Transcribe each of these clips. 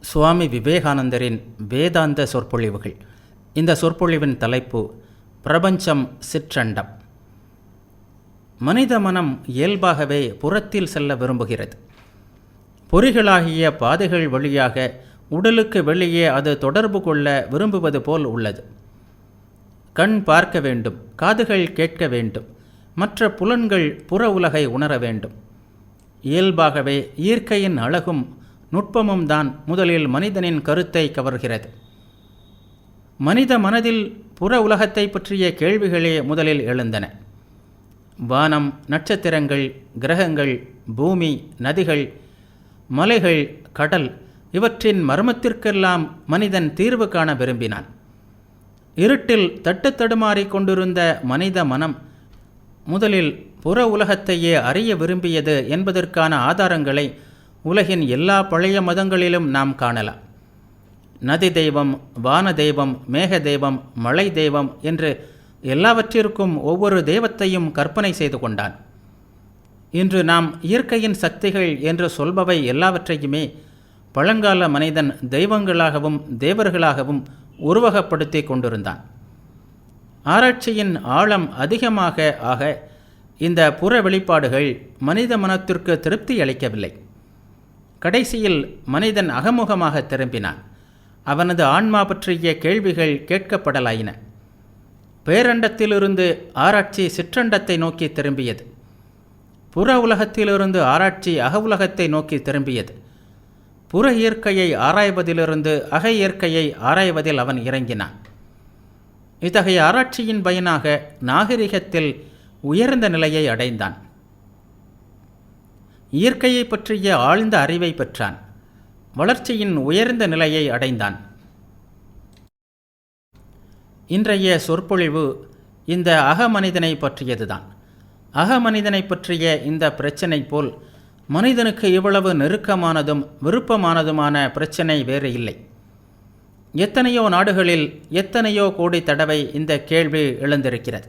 சுவாமி விவேகானந்தரின் வேதாந்த சொற்பொழிவுகள். இந்த சொற்பொழிவின் தலைப்பு பிரபஞ்சம் சிற்றண்டம். மனித மனம் இயல்பாகவே புறத்தில் செல்ல விரும்புகிறது. பொறிகளாகிய பாதைகள் வழியாக உடலுக்கு வெளியே அது தொடர்பு கொள்ள விரும்புவது போல் உள்ளது. கண் பார்க்க வேண்டும், காதுகள் கேட்க வேண்டும், மற்ற புலன்கள் புற உலகை உணர வேண்டும். இயல்பாகவே இயற்கையின் அழகும் நுட்பமும் தான் முதலில் மனிதனின் கருத்தை கவர்கிறது. மனித மனதில் புற உலகத்தை பற்றிய கேள்விகளே முதலில் எழுந்தன. வானம், நட்சத்திரங்கள், கிரகங்கள், பூமி, நதிகள், மலைகள், கடல் இவற்றின் மர்மத்திற்கெல்லாம் மனிதன் தீர்வு காண விரும்பினான். இருட்டில் தட்டுத்தடுமாறி கொண்டிருந்த மனித மனம் முதலில் புற உலகத்தையே அறிய விரும்பியது என்பதற்கான ஆதாரங்களை உலகின் எல்லா பழைய மதங்களிலும் நாம் காணலாம். நதி தெய்வம், வான தெய்வம், மேக தெய்வம், மழை தெய்வம் என்று எல்லாவற்றிற்கும் ஒவ்வொரு தெய்வத்தையும் கற்பனை செய்து கொண்டான். இன்று நாம் இயற்கையின் சக்திகள் என்று சொல்பவை எல்லாவற்றையுமே பழங்கால மனிதன் தெய்வங்களாகவும் தேவர்களாகவும் உருவகப்படுத்தி கொண்டிருந்தான். ஆராய்ச்சியின் ஆழம் அதிகமாக ஆக இந்த புற வெளிப்பாடுகள் மனித மனத்திற்கு திருப்தி அளிக்கவில்லை. கடைசியில் மனிதன் அகமுகமாக திரும்பினான். அவனது ஆன்மா பற்றிய கேள்விகள் கேட்கப்படலாயின. பேரண்டத்திலிருந்து ஆராய்ச்சி சிற்றண்டத்தை நோக்கி திரும்பியது. புற உலகத்திலிருந்து ஆராய்ச்சி அக உலகத்தை நோக்கி திரும்பியது. புற இயற்கையை ஆராய்வதிலிருந்து அக இயற்கையை ஆராய்வதில் அவன் இறங்கினான். இத்தகைய ஆராய்ச்சியின் பயனாக நாகரிகத்தில் உயர்ந்த நிலையை அடைந்தான். இயற்கையை பற்றிய ஆழ்ந்த அறிவை பெற்றான். வளர்ச்சியின் உயர்ந்த நிலையை அடைந்தான். இன்றைய சொற்பொழிவு இந்த அகமனிதனை பற்றியதுதான். அகமனிதனை பற்றிய இந்த பிரச்சனை போல் மனிதனுக்கு இவ்வளவு நெருக்கமானதும் விருப்பமானதுமான பிரச்சனை வேறு இல்லை. எத்தனையோ நாடுகளில் எத்தனையோ கோடி தடவை இந்த கேள்வி எழுந்திருக்கிறது.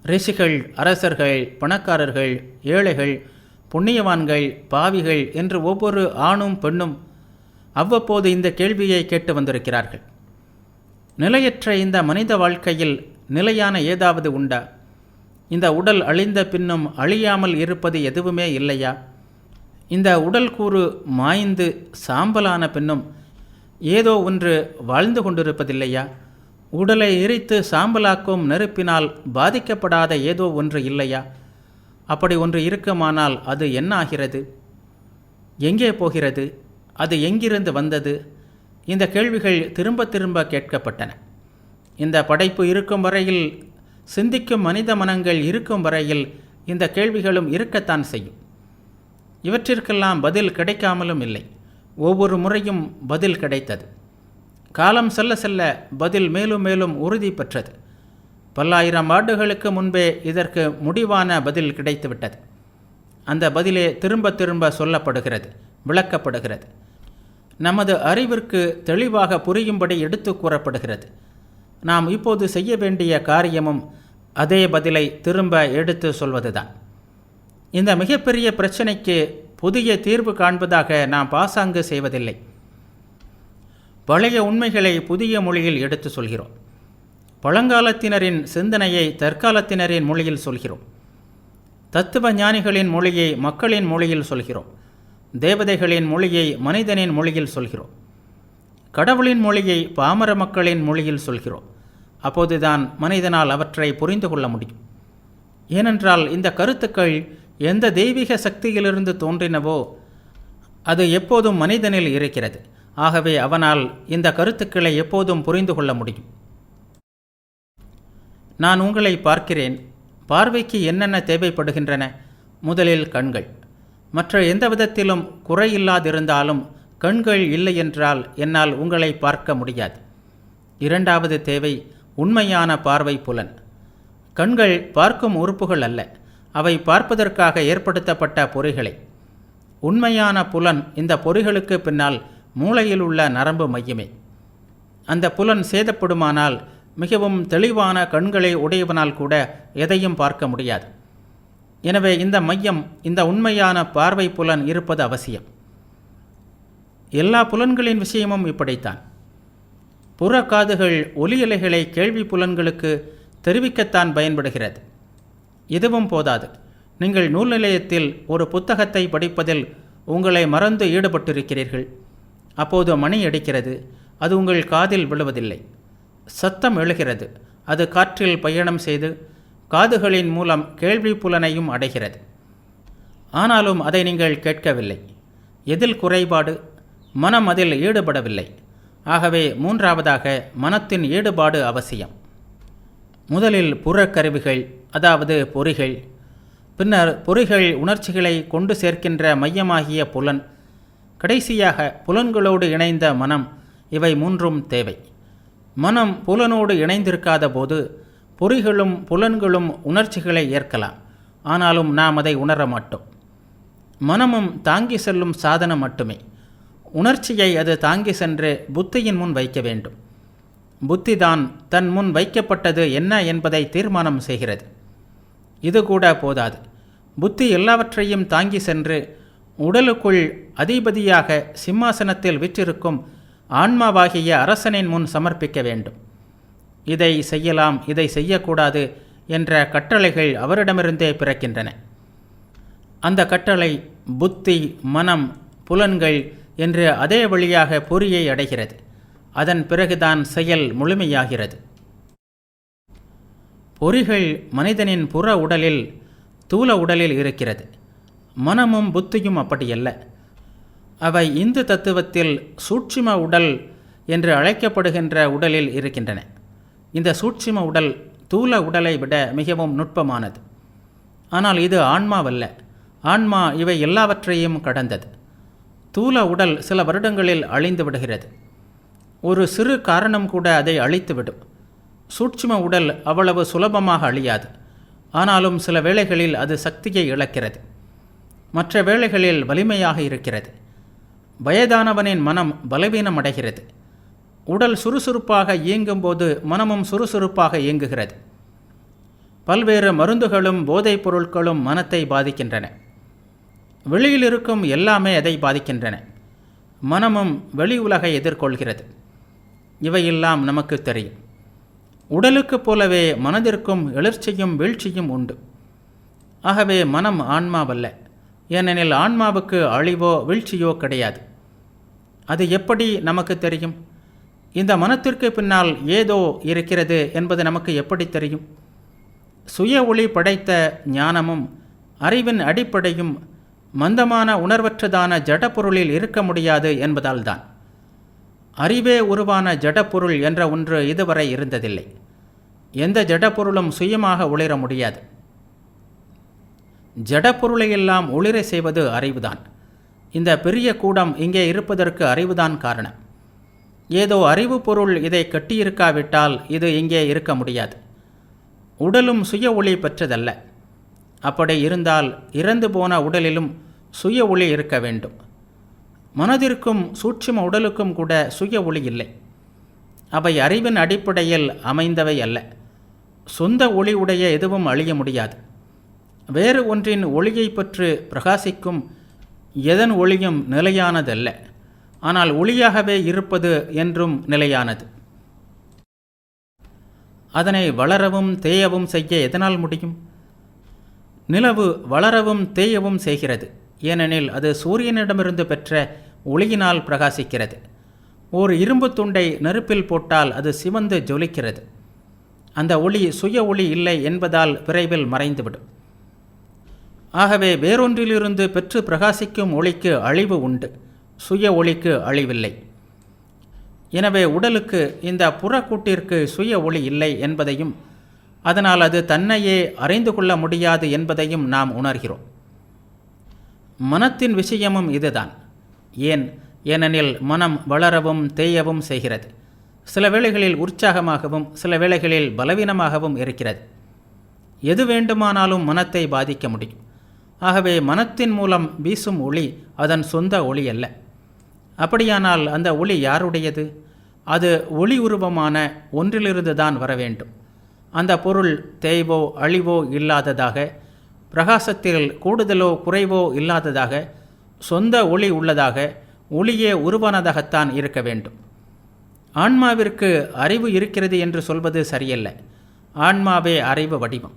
ரிஷிகள், அரசர்கள், பணக்காரர்கள், ஏழைகள், புண்ணியவான்கள், பாவிகள் என்று ஒவ்வொரு ஆணும் பெண்ணும் அவ்வப்போது இந்த கேள்வியை கேட்டு வந்திருக்கிறார்கள். நிலையற்ற இந்த மனித வாழ்க்கையில் நிலையான ஏதாவது உண்டா? இந்த உடல் அழிந்த பின்னும் அழியாமல் இருப்பது எதுவுமே இல்லையா? இந்த உடல் கூறு மாய்ந்து சாம்பலான பின்னும் ஏதோ ஒன்று வாழ்ந்து கொண்டிருப்பதில்லையா? உடலை எரித்து சாம்பலாக்கும் நெருப்பினால் பாதிக்கப்படாத ஏதோ ஒன்று இல்லையா? அப்படி ஒன்று இருக்குமானால் அது என்ன ஆகிறது? எங்கே போகிறது? அது எங்கிருந்து வந்தது? இந்த கேள்விகள் திரும்ப திரும்ப கேட்கப்பட்டன. இந்த படைப்பு இருக்கும் வரையில், சிந்திக்கும் மனித மனங்கள் இருக்கும் வரையில் இந்த கேள்விகளும் இருக்கத்தான் செய்யும். இவற்றிற்கெல்லாம் பதில் கிடைக்காமலும் இல்லை. ஒவ்வொரு முறையும் பதில் கிடைத்தது. காலம் செல்ல செல்ல பதில் மேலும் மேலும் உறுதி பெற்றது. பல்லாயிரம் ஆண்டுகளுக்கு முன்பே இதற்கு முடிவான பதில் கிடைத்துவிட்டது. அந்த பதிலே திரும்ப திரும்ப சொல்லப்படுகிறது, விளக்கப்படுகிறது. நமது அறிவிற்கு தெளிவாக புரியும்படி எடுத்து கூறப்படுகிறது. நாம் இப்போது செய்ய வேண்டிய காரியமும் அதே பதிலை திரும்ப எடுத்து சொல்வதுதான். இந்த மிகப்பெரிய பிரச்சனைக்கு புதிய தீர்வு காண்பதாக நாம் பாசாங்கு செய்வதில்லை. பழைய உண்மைகளை புதிய மொழியில் எடுத்து சொல்கிறோம். பழங்காலத்தினரின் சிந்தனையை தற்காலத்தினரின் மொழியில் சொல்கிறோம். தத்துவ ஞானிகளின் மொழியை மக்களின் மொழியில் சொல்கிறோம். தேவதைகளின் மொழியை மனிதனின் மொழியில் சொல்கிறோம். கடவுளின் மொழியை பாமர மக்களின் மொழியில் சொல்கிறோம். அப்போதுதான் மனிதனால் அவற்றை புரிந்து கொள்ள முடியும். ஏனென்றால் இந்த கருத்துக்கள் எந்த தெய்வீக சக்தியிலிருந்து தோன்றினவோ அது எப்போதும் மனிதனில் இருக்கிறது. ஆகவே அவனால் இந்த கருத்துக்களை எப்போதும் புரிந்து கொள்ள முடியும். நான் உங்களை பார்க்கிறேன். பார்வைக்கு என்னென்ன தேவைப்படுகின்றன? முதலில் கண்கள். மற்ற எந்த விதத்திலும் குறையில்லாதிருந்தாலும் கண்கள் இல்லை என்றால் என்னால் உங்களை பார்க்க முடியாது. இரண்டாவது தேவை உண்மையான பார்வை புலன். கண்கள் பார்க்கும் உறுப்புகள் அல்ல, அவை பார்ப்பதற்காக ஏற்படுத்தப்பட்ட பொறிகளை. உண்மையான புலன் இந்த பொறிகளுக்கு பின்னால் மூளையில் உள்ள நரம்பு மையமே. அந்த புலன் சேதப்படுமானால் மிகவும் தெளிவான கண்களை உடையவனால் கூட எதையும் பார்க்க முடியாது. எனவே இந்த மையம், இந்த உண்மையான பார்வை புலன் இருப்பது அவசியம். எல்லா புலன்களின் விஷயமும் இப்படித்தான். புற காதுகள் ஒலியலைகளை கேள்வி புலன்களுக்கு தெரிவிக்கத்தான் பயன்படுகிறது. இதுவும் போதாது. நீங்கள் நூல் நிலையத்தில் ஒரு புத்தகத்தை படிப்பதில் உங்களை மறந்து ஈடுபட்டிருக்கிறீர்கள். அப்போது மணி அடிக்கிறது. அது உங்கள் காதில் விழுவதில்லை. சத்தம் எழுகிறது. அது காற்றில் பயணம் செய்து காதுகளின் மூலம் கேள்வி புலனையும் அடைகிறது. ஆனாலும் அதை நீங்கள் கேட்கவில்லை. எதில் குறைபாடு? மனம் அதில் ஈடுபடவில்லை. ஆகவே மூன்றாவதாக மனத்தின் ஈடுபாடு அவசியம். முதலில் புறக்கருவிகள், அதாவது பொறிகள், பின்னர் பொறிகள் உணர்ச்சிகளை கொண்டு சேர்க்கின்ற மையமாகிய புலன், கடைசியாக புலன்களோடு இணைந்த மனம். இவை மூன்றும் தேவை. மனம் புலனோடு இணைந்திருக்காத போது பொறிகளும் புலன்களும் உணர்ச்சிகளை ஏற்கலாம். ஆனாலும் நாம் அதை உணர மாட்டோம். மனமும் தாங்கி செல்லும் சாதனம் மட்டுமே. உணர்ச்சியை அது தாங்கி சென்று புத்தியின் முன் வைக்க வேண்டும். புத்திதான் தன் முன் வைக்கப்பட்டது என்ன என்பதை தீர்மானம் செய்கிறது. இது கூட போதாது. புத்தி எல்லாவற்றையும் தாங்கி சென்று உடலுக்குள் அதிபதியாக சிம்மாசனத்தில் விற்றிருக்கும் ஆன்மாவாகிய அரசனின் முன் சமர்ப்பிக்க வேண்டும். இதை செய்யலாம், இதை செய்யக்கூடாது என்ற கட்டளைகள் அவரிடமிருந்தே பிறக்கின்றன. அந்த கட்டளை புத்தி, மனம், புலன்கள் என்று அதே வழியாக பொறியை அடைகிறது. அதன் பிறகுதான் செயல் முழுமையாகிறது. பொறிகள் மனிதனின் புற உடலில், தூல உடலில் இருக்கிறது. மனமும் புத்தியும் அப்படியல்ல. அவை இந்து தத்துவத்தில் சூட்சும உடல் என்று அழைக்கப்படுகின்ற உடலில் இருக்கின்றன. இந்த சூட்சும உடல் தூல உடலை விட மிகவும் நுட்பமானது. ஆனால் இது ஆன்மாவல்ல. ஆன்மா இவை எல்லாவற்றையும் கடந்தது. தூல உடல் சில வருடங்களில் அழிந்து விடுகிறது. ஒரு சிறு காரணம் கூட அதை அழித்துவிடும். சூட்சும உடல் அவ்வளவு சுலபமாக அழியாது. ஆனாலும் சில வேளைகளில் அது சக்தியை இழக்கிறது. மற்ற வேளைகளில் வலிமையாக இருக்கிறது. வயதானவனின் மனம் பலவீனம் அடைகிறது. உடல் சுறுசுறுப்பாக இயங்கும்போது மனமும் சுறுசுறுப்பாக இயங்குகிறது. பல்வேறு மருந்துகளும் போதைப் பொருட்களும் மனத்தை பாதிக்கின்றன. வெளியில் இருக்கும் எல்லாமே அதை பாதிக்கின்றன. மனமும் வெளி உலகை எதிர்கொள்கிறது. இவையெல்லாம் நமக்கு தெரியும். உடலுக்கு போலவே மனதிற்கும் எழுச்சியும் வீழ்ச்சியும் உண்டு. ஆகவே மனம் ஆன்மாவல்ல. ஏனெனில் ஆன்மாவுக்கு அழிவோ வீழ்ச்சியோ கிடையாது. அது எப்படி நமக்கு தெரியும்? இந்த மனத்திற்கு பின்னால் ஏதோ இருக்கிறது என்பது நமக்கு எப்படி தெரியும்? சுய ஒளி படைத்த ஞானமும் அறிவின் அடிப்படையும் மந்தமான உணர்வற்றதான ஜடப்பொருளில் இருக்க முடியாது என்பதால்தான். அறிவே உருவான ஜடப்பொருள் என்ற ஒன்று இதுவரை இருந்ததில்லை. எந்த ஜடப்பொருளும் சுயமாக ஒளிர முடியாது. ஜடப்பொருளையெல்லாம் ஒளிர செய்வது அறிவுதான். இந்த பெரிய கூடம் இங்கே இருப்பதற்கு அறிவுதான் காரணம். ஏதோ அறிவு பொருள் இதை கட்டியிருக்காவிட்டால் இது இங்கே இருக்க முடியாது. உடலும் சுய ஒளி பெற்றதல்ல. அப்படி இருந்தால் இறந்து போன உடலிலும் சுய ஒளி இருக்க வேண்டும். மனதிற்கும் சூட்சும உடலுக்கும் கூட சுய ஒளி இல்லை. அவை அறிவின் அடிப்படையில் அமைந்தவை அல்ல. சொந்த ஒளி உடைய எதுவும் அழிய முடியாது. வேறு ஒன்றின் ஒளியை பற்றி பிரகாசிக்கும் எதன் ஒளியும் நிலையானதல்ல. ஆனால் ஒளியாகவே இருப்பது என்றும் நிலையானது. அதனை வளரவும் தேயவும் செய்ய எதனால் முடியும்? நிலவு வளரவும் தேயவும் செய்கிறது. ஏனெனில் அது சூரியனிடமிருந்து பெற்ற ஒளியினால் பிரகாசிக்கிறது. ஓர் இரும்பு துண்டை நெருப்பில் போட்டால் அது சிவந்து ஜொலிக்கிறது. அந்த ஒளி சுய ஒளி இல்லை என்பதால் விரைவில் மறைந்துவிடும். ஆகவே வேறொன்றிலிருந்து பெற்று பிரகாசிக்கும் ஒளிக்கு அழிவு உண்டு. சுய ஒளிக்கு அழிவில்லை. எனவே உடலுக்கு, இந்த புறக்கூட்டிற்கு சுய ஒளி இல்லை என்பதையும் அதனால் அது தன்னையே அறிந்து கொள்ள முடியாது என்பதையும் நாம் உணர்கிறோம். மனத்தின் விஷயமும் இதுதான். ஏனெனில் மனம் வளரவும் தேயவும் செய்கிறது. சில வேளைகளில் உற்சாகமாகவும் சில வேளைகளில் பலவீனமாகவும் இருக்கிறது. எது வேண்டுமானாலும் மனத்தை பாதிக்க முடியும். ஆகவே மனத்தின் மூலம் வீசும் ஒளி அதன் சொந்த ஒளி அல்ல. அப்படியானால் அந்த ஒளி யாருடையது? அது ஒளி உருவமான ஒன்றிலிருந்து தான் வர வேண்டும். அந்த பொருள் தேய்வோ அழிவோ இல்லாததாக, பிரகாசத்தில் கூடுதலோ குறைவோ இல்லாததாக, சொந்த ஒளி உள்ளதாக, ஒளியே உருவானதாகத்தான் இருக்க வேண்டும். ஆன்மாவிற்கு அறிவு இருக்கிறது என்று சொல்வது சரியல்ல. ஆன்மாவே அறிவு வடிவம்.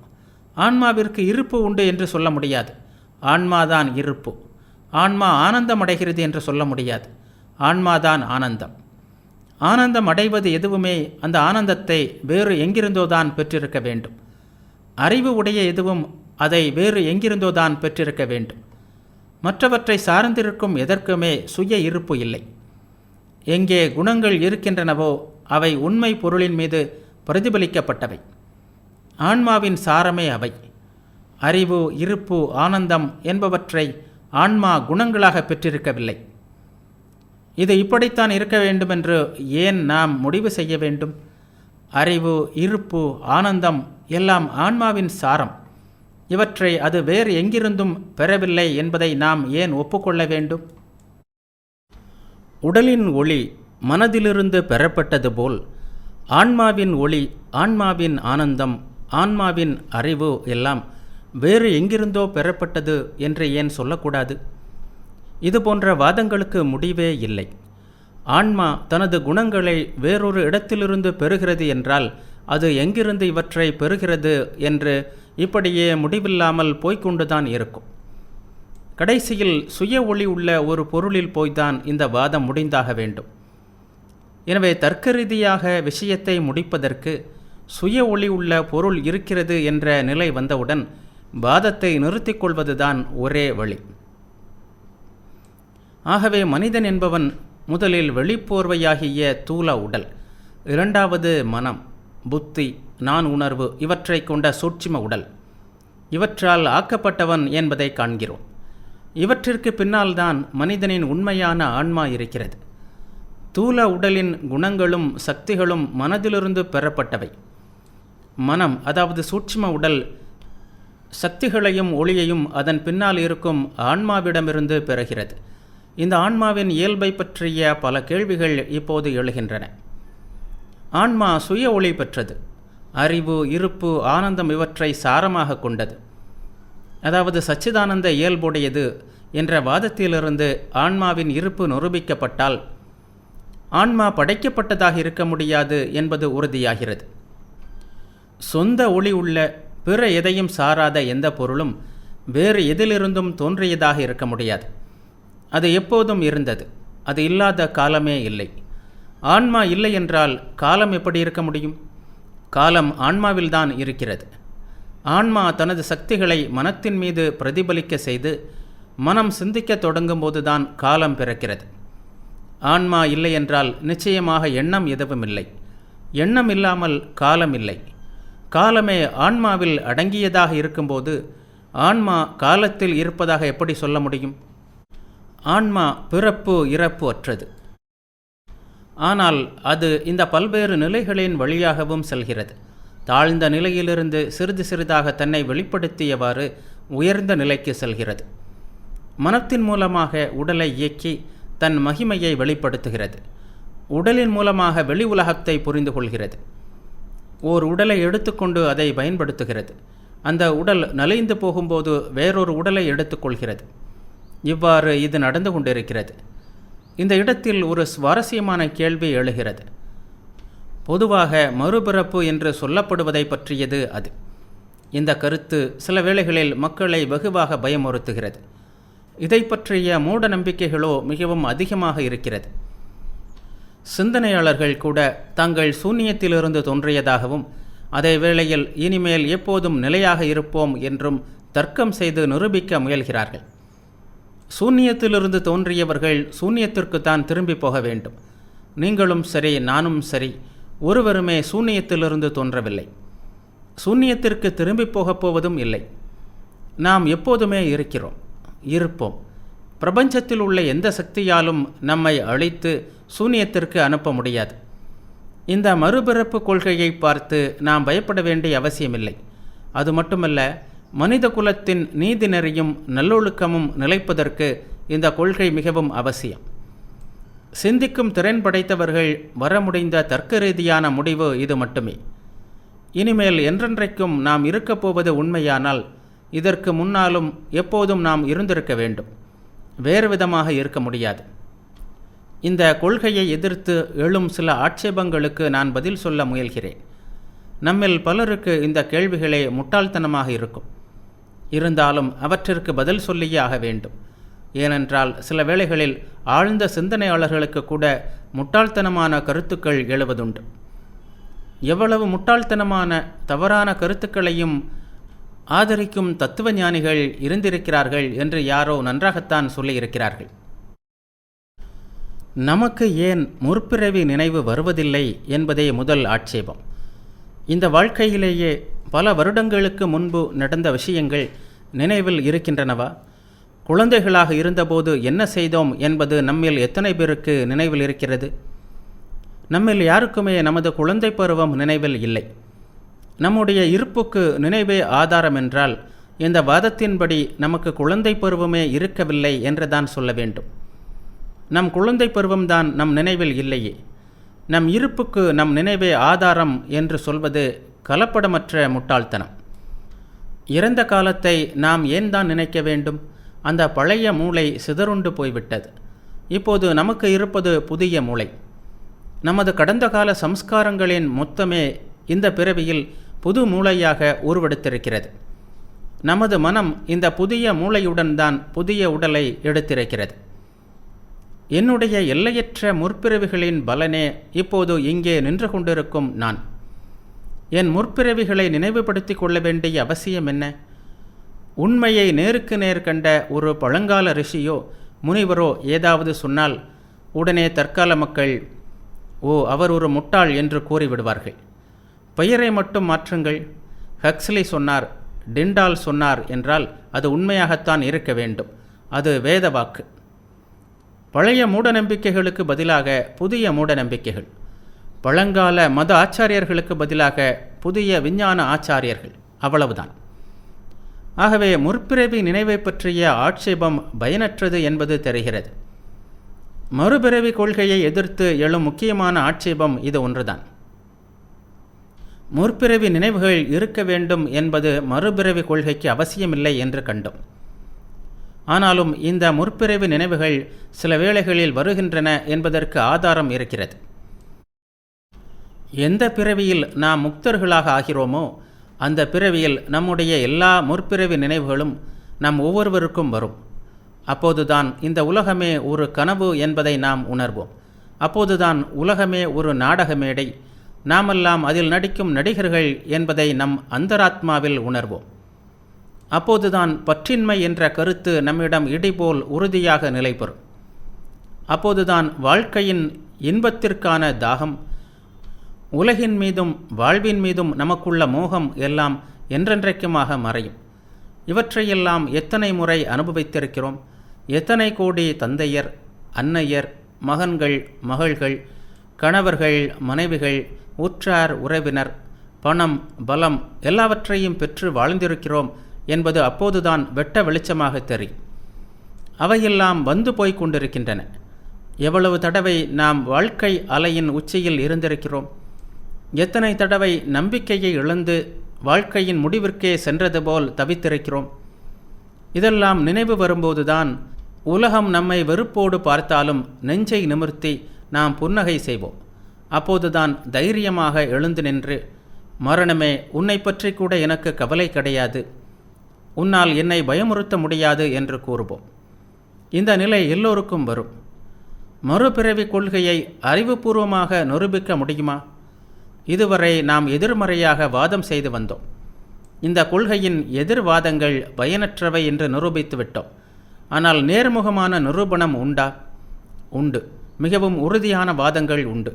ஆன்மாவிற்கு இருப்பு உண்டு என்று சொல்ல முடியாது. ஆன்மாதான் இருப்பு. ஆன்மா ஆனந்தம் அடைகிறது என்று சொல்ல முடியாது. ஆன்மாதான் ஆனந்தம். ஆனந்தம் அடைவது எதுவுமே அந்த ஆனந்தத்தை வேறு எங்கிருந்தோதான் பெற்றிருக்க வேண்டும். அறிவு உடைய எதுவும் அதை வேறு எங்கிருந்தோதான் பெற்றிருக்க வேண்டும். மற்றவற்றை சார்ந்திருக்கும் எதற்குமே சுய இருப்பு இல்லை. எங்கே குணங்கள் இருக்கின்றனவோ அவை உண்மை பொருளின் மீது பிரதிபலிக்கப்பட்டவை. ஆன்மாவின் சாரமே அவை. அறிவு, இருப்பு, ஆனந்தம் என்பவற்றை ஆன்மா குணங்களாக பெற்றிருக்கவில்லை. இது இப்படித்தான் இருக்க வேண்டுமென்று ஏன் நாம் முடிவு செய்ய வேண்டும்? அறிவு, இருப்பு, ஆனந்தம் எல்லாம் ஆன்மாவின் சாரம். இவற்றை அது வேறு எங்கிருந்தும் பெறவில்லை என்பதை நாம் ஏன் ஒப்புக்கொள்ள வேண்டும்? உடலின் ஒளி மனதிலிருந்து பெறப்பட்டது போல் ஆன்மாவின் ஒளி, ஆன்மாவின் ஆனந்தம், ஆன்மாவின் அறிவு எல்லாம் வேறு எங்கிருந்தோ பெறப்பட்டது என்று ஏன் சொல்லக்கூடாது? இது போன்ற வாதங்களுக்கு முடிவே இல்லை. ஆன்மா தனது குணங்களை வேறொரு இடத்திலிருந்து பெறுகிறது என்றால் அது எங்கிருந்து இவற்றை பெறுகிறது என்று இப்படியே முடிவில்லாமல் போய்கொண்டுதான் இருக்கும். கடைசியில் சுய ஒளி உள்ள ஒரு பொருளில் போய்தான் இந்த வாதம் முடிந்தாக வேண்டும். எனவே தர்க்க ரீதியாக விஷயத்தை முடிப்பதற்கு சுய ஒளி உள்ள பொருள் இருக்கிறது என்ற நிலை வந்தவுடன் வாதத்தை நிறுத்திக் கொள்வதுதான் ஒரே வழி. ஆகவே மனிதன் என்பவன் முதலில் வெளிப்போர்வையாகிய தூல உடல், இரண்டாவது மனம், புத்தி, நான் உணர்வு இவற்றை கொண்ட சூட்சும உடல், இவற்றால் ஆக்கப்பட்டவன் என்பதை காண்கிறோம். இவற்றிற்கு பின்னால்தான் மனிதனின் உண்மையான ஆன்மா இருக்கிறது. தூல உடலின் குணங்களும் சக்திகளும் மனதிலிருந்து பெறப்பட்டவை. மனம், அதாவது சூட்சும உடல், சக்திகளையும் ஒளியையும் அதன் பின்னால் இருக்கும் ஆன்மாவிடமிருந்து பெறுகிறது. இந்த ஆன்மாவின் இயல்பை பற்றிய பல கேள்விகள் இப்போது எழுகின்றன. ஆன்மா சுய ஒளி பெற்றது. அறிவு, இருப்பு, ஆனந்தம் இவற்றை சாரமாக கொண்டது. அதாவது சச்சிதானந்த இயல்புடையது என்ற வாதத்திலிருந்து ஆன்மாவின் இருப்பு நிரூபிக்கப்பட்டால் ஆன்மா படைக்கப்பட்டதாக இருக்க முடியாது என்பது உறுதியாகிறது. சொந்த ஒளி உள்ள பிற எதையும் சாராத எந்த பொருளும் வேறு எதிலிருந்தும் தோன்றியதாக இருக்க முடியாது. அது எப்போதும் இருந்தது. அது இல்லாத காலமே இல்லை. ஆன்மா இல்லை என்றால் காலம் எப்படி இருக்க முடியும்? காலம் ஆன்மாவில்தான் இருக்கிறது. ஆன்மா தனது சக்திகளை மனத்தின் மீது பிரதிபலிக்க செய்து மனம் சிந்திக்க தொடங்கும் போதுதான் காலம் பிறக்கிறது. ஆன்மா இல்லை என்றால் நிச்சயமாக எண்ணம் எதுவும் இல்லை. எண்ணம் இல்லாமல் காலம் இல்லை. காலமே ஆன்மாவில் அடங்கியதாக இருக்கும்போது ஆன்மா காலத்தில் இருப்பதாக எப்படி சொல்ல முடியும்? ஆன்மா பிறப்பு இறப்பு அற்றது. ஆனால் அது இந்த பல்வேறு நிலைகளின் வழியாகவும் செல்கிறது. தாழ்ந்த நிலையிலிருந்து சிறிது சிறிதாக தன்னை வெளிப்படுத்தியவாறு உயர்ந்த நிலைக்கு செல்கிறது. மனத்தின் மூலமாக உடலை இயக்கி தன் மகிமையை வெளிப்படுத்துகிறது. உடலின் மூலமாக வெளி உலகத்தை புரிந்து கொள்கிறது. ஓர் உடலை எடுத்துக்கொண்டு அதை பயன்படுத்துகிறது. அந்த உடல் நலிந்து போகும்போது வேறொரு உடலை எடுத்துக்கொள்கிறது. இவ்வாறு இது நடந்து கொண்டிருக்கிறது. இந்த இடத்தில் ஒரு சுவாரஸ்யமான கேள்வி எழுகிறது. பொதுவாக மறுபிறப்பு என்று சொல்லப்படுவதை பற்றியது அது. இந்த கருத்து சில வேளைகளில் மக்களை வெகுவாக பயமுறுத்துகிறது. இதை பற்றிய மூட நம்பிக்கைகளோ மிகவும் அதிகமாக இருக்கிறது. சிந்தனையாளர்கள் கூட தாங்கள் சூன்யத்திலிருந்து தோன்றியதாகவும் அதே வேளையில் இனிமேல் எப்போதும் நிலையாக இருப்போம் என்றும் தர்க்கம் செய்து நிரூபிக்க முயல்கிறார்கள். சூன்யத்திலிருந்து தோன்றியவர்கள் சூன்யத்திற்குத்தான் திரும்பி போக வேண்டும். நீங்களும் சரி, நானும் சரி, ஒருவருமே சூன்யத்திலிருந்து தோன்றவில்லை. சூன்யத்திற்கு திரும்பி போகப் போவதும் இல்லை. நாம் எப்போதுமே இருக்கிறோம், இருப்போம். பிரபஞ்சத்தில் உள்ள எந்த சக்தியாலும் நம்மை அழித்து சூன்யத்திற்கு அனுப்ப முடியாது. இந்த மறுபிறப்பு கொள்கையை பார்த்து நாம் பயப்பட வேண்டிய அவசியமில்லை. அது மட்டுமல்ல, மனித குலத்தின் நீதி நெறியும் நல்லொழுக்கமும் நிலைப்பதற்கு இந்த கொள்கை மிகவும் அவசியம். சிந்திக்கும் திறன் படைத்தவர்கள் வர முடிந்த தர்க்க ரீதியான முடிவு இது மட்டுமே. இனிமேல் என்றென்றைக்கும் நாம் இருக்கப் போவது உண்மையானால் இதற்கு முன்னாலும் எப்போதும் நாம் இருந்திருக்க வேண்டும். வேறு விதமாக இருக்க முடியாது. இந்த கொள்கையை எதிர்த்து எழும் சில ஆட்சேபங்களுக்கு நான் பதில் சொல்ல முயல்கிறேன். நம்மில் பலருக்கு இந்த கேள்விகளே முட்டாள்தனமாக இருக்கும். இருந்தாலும் அவற்றிற்கு பதில் சொல்லியே ஆக வேண்டும். ஏனென்றால் சில வேளைகளில் ஆழ்ந்த சிந்தனையாளர்களுக்கு கூட முட்டாள்தனமான கருத்துக்கள் எழுவதுண்டு. எவ்வளவு முட்டாள்தனமான தவறான கருத்துக்களையும் ஆதரிக்கும் தத்துவ ஞானிகள் இருந்திருக்கிறார்கள் என்று யாரோ நன்றாகத்தான் சொல்லியிருக்கிறார்கள். நமக்கு ஏன் முற்பிறவி நினைவு வருவதில்லை என்பதே முதல் ஆட்சேபம். இந்த வாழ்க்கையிலேயே பல வருடங்களுக்கு முன்பு நடந்த விஷயங்கள் நினைவில் இருக்கின்றனவா? குழந்தைகளாக இருந்தபோது என்ன செய்தோம் என்பது நம்மில் எத்தனை பேருக்கு நினைவில் இருக்கிறது? நம்மில் யாருக்குமே நமது குழந்தை பருவம் நினைவில் இல்லை. நம்முடைய இருப்புக்கு நினைவே ஆதாரம் என்றால் இந்த வாதத்தின்படி நமக்கு குழந்தை பருவமே இருக்கவில்லை என்றுதான் சொல்ல வேண்டும். நம் குழந்தை பருவம்தான் நம் நினைவில் இல்லையே. நம் இருப்புக்கு நம் நினைவே ஆதாரம் என்று சொல்வது கலப்படமற்ற முட்டாள்தனம். இறந்த காலத்தை நாம் ஏன் தான் நினைக்க வேண்டும்? அந்த பழைய மூளை சிதறுண்டு போய்விட்டது. இப்போது நமக்கு இருப்பது புதிய மூளை. நமது கடந்த கால சம்ஸ்காரங்களின் மொத்தமே இந்த பிறவியில் புது மூளையாக உருவெடுத்திருக்கிறது. நமது மனம் இந்த புதிய மூளையுடன் தான் புதிய உடலை எடுத்திருக்கிறது. என்னுடைய எல்லையற்ற முற்பிறவிகளின் பலனே இப்போது இங்கே நின்று கொண்டிருக்கும் நான். என் முற்பிறவிகளை நினைவுபடுத்தி கொள்ள வேண்டிய அவசியம் என்ன? உண்மையை நேருக்கு நேர் கண்ட ஒரு பழங்கால ரிஷியோ முனிவரோ ஏதாவது சொன்னால் உடனே தற்கால மக்கள், ஓ, அவர் ஒரு முட்டாள் என்று கூறிவிடுவார்கள். பெயரை மட்டும் மாற்றுங்கள். ஹக்ஸ்லி சொன்னார், டிண்டால் சொன்னார் என்றால் அது உண்மையாகத்தான் இருக்க வேண்டும். அது வேத வாக்கு. பழைய மூடநம்பிக்கைகளுக்கு பதிலாக புதிய மூடநம்பிக்கைகள், பழங்கால மத ஆச்சாரியர்களுக்கு பதிலாக புதிய விஞ்ஞான ஆச்சாரியர்கள், அவ்வளவுதான். ஆகவே முற்பிறவி நினைவை பற்றிய ஆட்சேபம் பயனற்றது என்பது தெரிகிறது. மறுபிறவி கொள்கையை எதிர்த்து எழும் முக்கியமான ஆட்சேபம் இது ஒன்றுதான். முற்பிறவி நினைவுகள் இருக்க வேண்டும் என்பது மறுபிறவி கொள்கைக்கு அவசியமில்லை என்று கண்டோம். ஆனாலும் இந்த முற்பிறவி நினைவுகள் சில வேளைகளில் வருகின்றன என்பதற்கு ஆதாரம் இருக்கிறது. எந்த பிறவியில் நாம் முக்தர்களாக ஆகிறோமோ அந்த பிறவியில் நம்முடைய எல்லா முற்பிறவி நினைவுகளும் நம் ஒவ்வொருவருக்கும் வரும். அப்போதுதான் இந்த உலகமே ஒரு கனவு என்பதை நாம் உணர்வோம். அப்போதுதான் உலகமே ஒரு நாடக மேடை, நாமெல்லாம் அதில் நடிக்கும் நடிகர்கள் என்பதை நம் அந்தராத்மாவில் உணர்வோம். அப்போதுதான் பற்றின்மை என்ற கருத்து நம்மிடம் இடிபோல் உறுதியாக நிலை பெறும். அப்போதுதான் வாழ்க்கையின் இன்பத்திற்கான தாகம், உலகின் மீதும் வாழ்வின் மீதும் நமக்குள்ள மோகம் எல்லாம் என்றென்றைக்குமாக மறையும். இவற்றையெல்லாம் எத்தனை முறை அனுபவித்திருக்கிறோம்? எத்தனை கோடி தந்தையர், அன்னையர், மகன்கள், மகள்கள், கணவர்கள், மனைவிகள், உற்றார், உறவினர், பணம், பலம் எல்லாவற்றையும் பெற்று வாழ்ந்திருக்கிறோம் என்பது அப்போதுதான் வெட்ட வெளிச்சமாக தெரியும். அவையெல்லாம் வந்து போய் கொண்டிருக்கின்றன. எவ்வளவு தடவை நாம் வாழ்க்கை அலையின் உச்சியில் இருந்திருக்கிறோம்? எத்தனை தடவை நம்பிக்கையை இழந்து வாழ்க்கையின் முடிவிற்கே சென்றது போல் தவித்திருக்கிறோம்? இதெல்லாம் நினைவு வரும்போதுதான் உலகம் நம்மை வெறுப்போடு பார்த்தாலும் நெஞ்சை நிமிர்த்தி நாம் புன்னகை செய்வோம். அப்போதுதான் தைரியமாக எழுந்து நின்று, மரணமே, உன்னை பற்றி கூட எனக்கு கவலை கிடையாது, உன்னால் என்னை பயமுறுத்த முடியாது என்று கூறுவோம். இந்த நிலை எல்லோருக்கும் வரும். மறுபிறவி கொள்கையை அறிவுபூர்வமாக நிரூபிக்க முடியுமா? இதுவரை நாம் எதிர்மறையாக வாதம் செய்து வந்தோம். இந்த கொள்கையின் எதிர்வாதங்கள் பயனற்றவை என்று நிரூபித்து விட்டோம். ஆனால் நேர்முகமான நிரூபணம் உண்டா? உண்டு. மிகவும் உறுதியான வாதங்கள் உண்டு.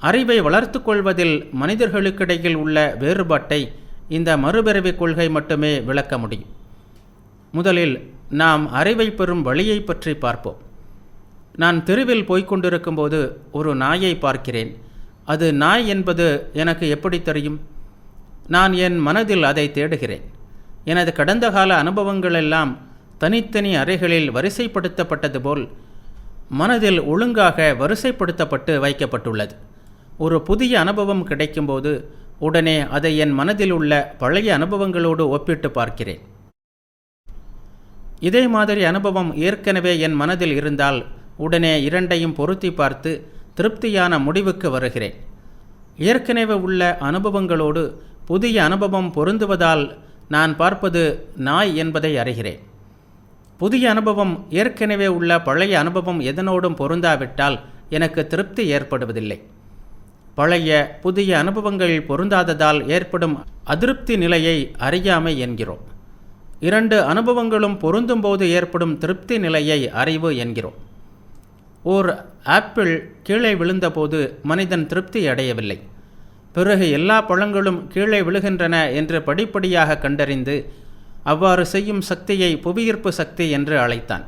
அறிவை வளர்த்து கொள்வதில் மனிதர்களுக்கிடையில் உள்ள வேறுபாட்டை இந்த மறுபிறவி கொள்கை மட்டுமே விளக்க முடியும். முதலில் நாம் அறிவை பெறும் வழியை பற்றி பார்ப்போம். நான் தெருவில் போய்கொண்டிருக்கும்போது ஒரு நாயை பார்க்கிறேன். அது நாய் என்பது எனக்கு எப்படி தெரியும்? நான் என் மனதில் அதை தேடுகிறேன். எனது கடந்த கால அனுபவங்களெல்லாம் தனித்தனி அறைகளில் வரிசைப்படுத்தப்பட்டது போல் மனதில் ஒழுங்காக வரிசைப்படுத்தப்பட்டு வைக்கப்பட்டுள்ளது. ஒரு புதிய அனுபவம் கிடைக்கும்போது உடனே அதை என் மனதில் உள்ள பழைய அனுபவங்களோடு ஒப்பிட்டு பார்க்கிறேன். இதே மாதிரி அனுபவம் ஏற்கனவே என் மனதில் இருந்தால் உடனே இரண்டையும் பொருத்தி பார்த்து திருப்தியான முடிவுக்கு வருகிறேன். ஏற்கனவே உள்ள அனுபவங்களோடு புதிய அனுபவம் பொருந்துவதால் நான் பார்ப்பது நாய் என்பதை அறிகிறேன். புதிய அனுபவம் ஏற்கனவே உள்ள பழைய அனுபவம் எதனோடும் பொருந்தாவிட்டால் எனக்கு திருப்தி ஏற்படுவதில்லை. பழைய புதிய அனுபவங்கள் பொருந்தாததால் ஏற்படும் அதிருப்தி நிலையை அறியாமை என்கிறோம். இரண்டு அனுபவங்களும் பொருந்தும்போது ஏற்படும் திருப்தி நிலையை அறிவு என்கிறோம். ஓர் ஆப்பிள் கீழே விழுந்தபோது மனிதன் திருப்தி அடையவில்லை. பிறகு எல்லா பழங்களும் கீழே விழுகின்றன என்று படிப்படியாக கண்டறிந்து அவ்வாறு செய்யும் சக்தியை புவியீர்ப்பு சக்தி என்று அழைத்தான்.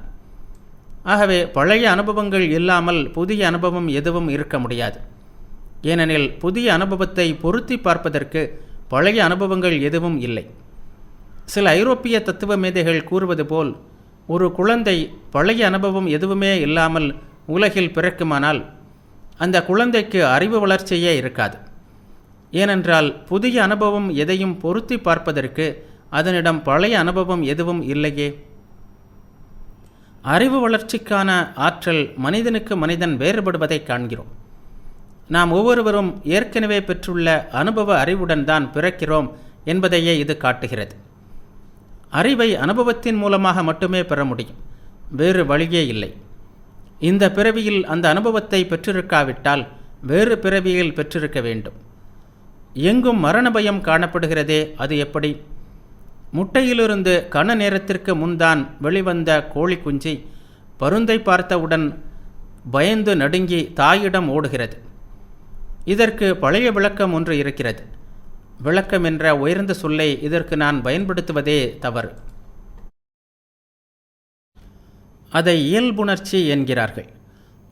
ஆகவே பழைய அனுபவங்கள் இல்லாமல் புதிய அனுபவம் எதுவும் இருக்க முடியாது. ஏனெனில் புதிய அனுபவத்தை பொருத்தி பார்ப்பதற்கு பழைய அனுபவங்கள் எதுவும் இல்லை. சில ஐரோப்பிய தத்துவ மேதைகள் கூறுவது போல், ஒரு குழந்தை பழைய அனுபவம் எதுவுமே இல்லாமல் உலகில் பிறக்குமானால் அந்த குழந்தைக்கு அறிவு வளர்ச்சியே இருக்காது. ஏனென்றால் புதிய அனுபவம் எதையும் பொருத்தி பார்ப்பதற்கு அதனிடம் பழைய அனுபவம் எதுவும் இல்லையே. அறிவு வளர்ச்சிக்கான ஆற்றல் மனிதனுக்கு மனிதன் வேறுபடுவதை காண்கிறோம். நாம் ஒவ்வொருவரும் ஏற்கனவே பெற்றுள்ள அனுபவ அறிவுடன் தான் பிறக்கிறோம் என்பதையே இது காட்டுகிறது. அறிவை அனுபவத்தின் மூலமாக மட்டுமே பெற முடியும், வேறு வழியே இல்லை. இந்த பிறவியில் அந்த அனுபவத்தை பெற்றிருக்காவிட்டால் வேறு பிறவியில் பெற்றிருக்க வேண்டும். எங்கும் மரண பயம் காணப்படுகிறதே, அது எப்படி? முட்டையிலிருந்து கன நேரத்திற்கு முன்தான் வெளிவந்த கோழி குஞ்சு பருந்தை பார்த்தவுடன் பயந்து நடுங்கி தாயிடம் ஓடுகிறது. இதற்கு பழைய விளக்கம் ஒன்று இருக்கிறது. விளக்கம் என்ற உயர்ந்த சொல்லை இதற்கு நான் பயன்படுத்துவதே தவறு. அதை இயல்புணர்ச்சி என்கிறார்கள்.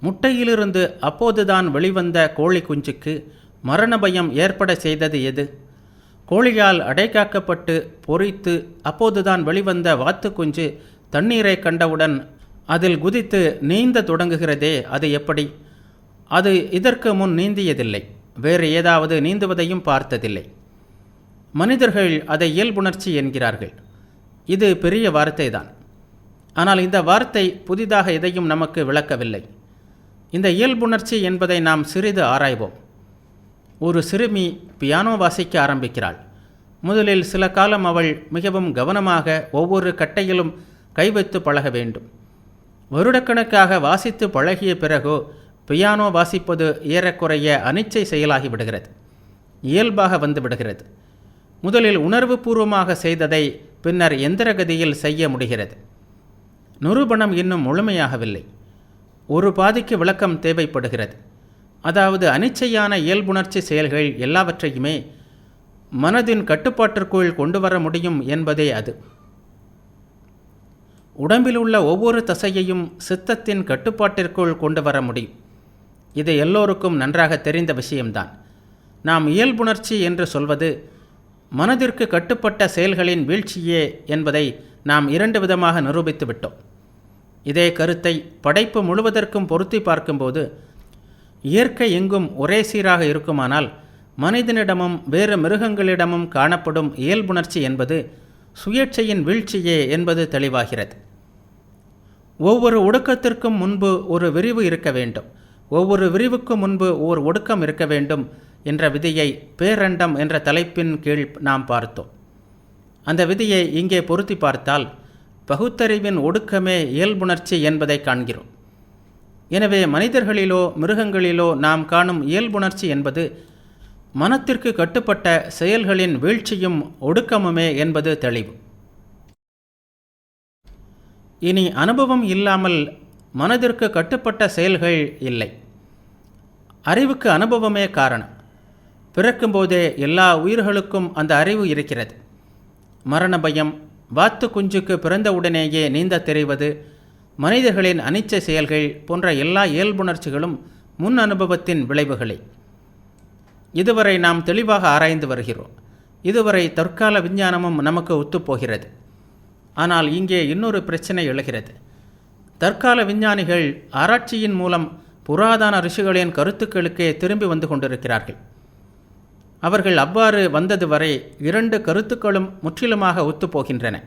முட்டையிலிருந்து அப்போதுதான் வெளிவந்த கோழி குஞ்சுக்கு மரண பயம் ஏற்பட செய்தது எது? கோழியால் அடைகாக்கப்பட்டு பொறித்து அப்போதுதான் வெளிவந்த வாத்து குஞ்சு தண்ணீரை கண்டவுடன் அதில் குதித்து நீந்த தொடங்குகிறதே, அது எப்படி? அது இதற்கு முன் நீந்தியதில்லை, வேறு ஏதாவது நீந்துவதையும் பார்த்ததில்லை. மனிதர்கள் அதை இயல்புணர்ச்சி என்கிறார்கள். இது பெரிய வார்த்தை தான். ஆனால் இந்த வார்த்தை புதிதாக எதையும் நமக்கு விளக்கவில்லை. இந்த இயல்புணர்ச்சி என்பதை நாம் சிறிது ஆராய்வோம். ஒரு சிறுமி பியானோ வாசிக்க ஆரம்பிக்கிறாள். முதலில் சில காலம் அவள் மிகவும் கவனமாக ஒவ்வொரு கட்டையிலும் கை வைத்து பழக வேண்டும். வருடக்கணக்காக வாசித்து பழகிய பிறகோ பியானோ வாசிப்பது ஏறக்குறைய அனிச்சை செயலாகிவிடுகிறது, இயல்பாக வந்து விடுகிறது. முதலில் உணர்வு பூர்வமாக செய்ததை பின்னர் எந்திரகதியில் செய்ய முடிகிறது. நிரூபணம் இன்னும் முழுமையாகவில்லை. ஒரு பாதிக்கு விளக்கம் தேவைப்படுகிறது. அதாவது அனிச்சையான இயல்புணர்ச்சி செயல்கள் எல்லாவற்றையுமே மனதின் கட்டுப்பாட்டிற்குள் கொண்டு வர முடியும் என்பதே அது. உடம்பில் உள்ள ஒவ்வொரு தசையையும் சித்தத்தின் கட்டுப்பாட்டிற்குள் கொண்டு வர முடியும். இது எல்லோருக்கும் நன்றாக தெரிந்த விஷயம்தான். நாம் இயல்புணர்ச்சி என்று சொல்வது மனதிற்கு கட்டுப்பட்ட செயல்களின் வீழ்ச்சியே என்பதை நாம் இரண்டு விதமாக நிரூபித்து விட்டோம். இதே கருத்தை படைப்பு முழுவதற்கும் பொருத்தி பார்க்கும்போது இயற்கை எங்கும் ஒரே சீராக இருக்குமானால் மனிதனிடமும் வேறு மிருகங்களிடமும் காணப்படும் இயல்புணர்ச்சி என்பது சுயேட்சையின் வீழ்ச்சியே என்பது தெளிவாகிறது. ஒவ்வொரு ஒடுக்கத்திற்கும் முன்பு ஒரு விரிவு இருக்க வேண்டும், ஒவ்வொரு விரிவுக்கும் முன்பு ஓர் ஒடுக்கம் இருக்க வேண்டும் என்ற விதியை பேரண்டம் என்ற தலைப்பின் கீழ் நாம் பார்த்தோம். அந்த விதியை இங்கே பொருத்தி பார்த்தால் பகுத்தறிவின் ஒடுக்கமே இயல்புணர்ச்சி என்பதை காண்கிறோம். எனவே மனிதர்களிலோ மிருகங்களிலோ நாம் காணும் இயல்புணர்ச்சி என்பது மனத்திற்கு கட்டுப்பட்ட செயல்களின் வீழ்ச்சியும் ஒடுக்கமுமே என்பது தெளிவு. இனி அனுபவம் இல்லாமல் மனதிற்கு கட்டுப்பட்ட செயல்கள் இல்லை. அறிவுக்கு அனுபவமே காரணம். பிறக்கும்போதே எல்லா உயிர்களுக்கும் அந்த அறிவு இருக்கிறது. மரண பயம், வாத்து குஞ்சுக்கு பிறந்தவுடனேயே நீந்த தெரிவது, மனிதர்களின் அனிச்சை செயல்கள் போன்ற எல்லா இயல்புணர்ச்சிகளும் முன் அனுபவத்தின் விளைவுகளே. இதுவரை நாம் தெளிவாக ஆராய்ந்து வருகிறோம். இதுவரை தற்கால விஞ்ஞானமும் நமக்கு ஒத்துப்போகிறது. ஆனால் இங்கே இன்னொரு பிரச்சனை எழுகிறது. தற்கால விஞ்ஞானிகள் ஆராய்ச்சியின் மூலம் புராதன ரிஷிகளின் கருத்துக்களுக்கே திரும்பி வந்து கொண்டிருக்கிறார்கள். அவர்கள் அவ்வாறு வந்தது வரை இரண்டு கருத்துக்களும் முற்றிலுமாக ஒத்துப்போகின்றன.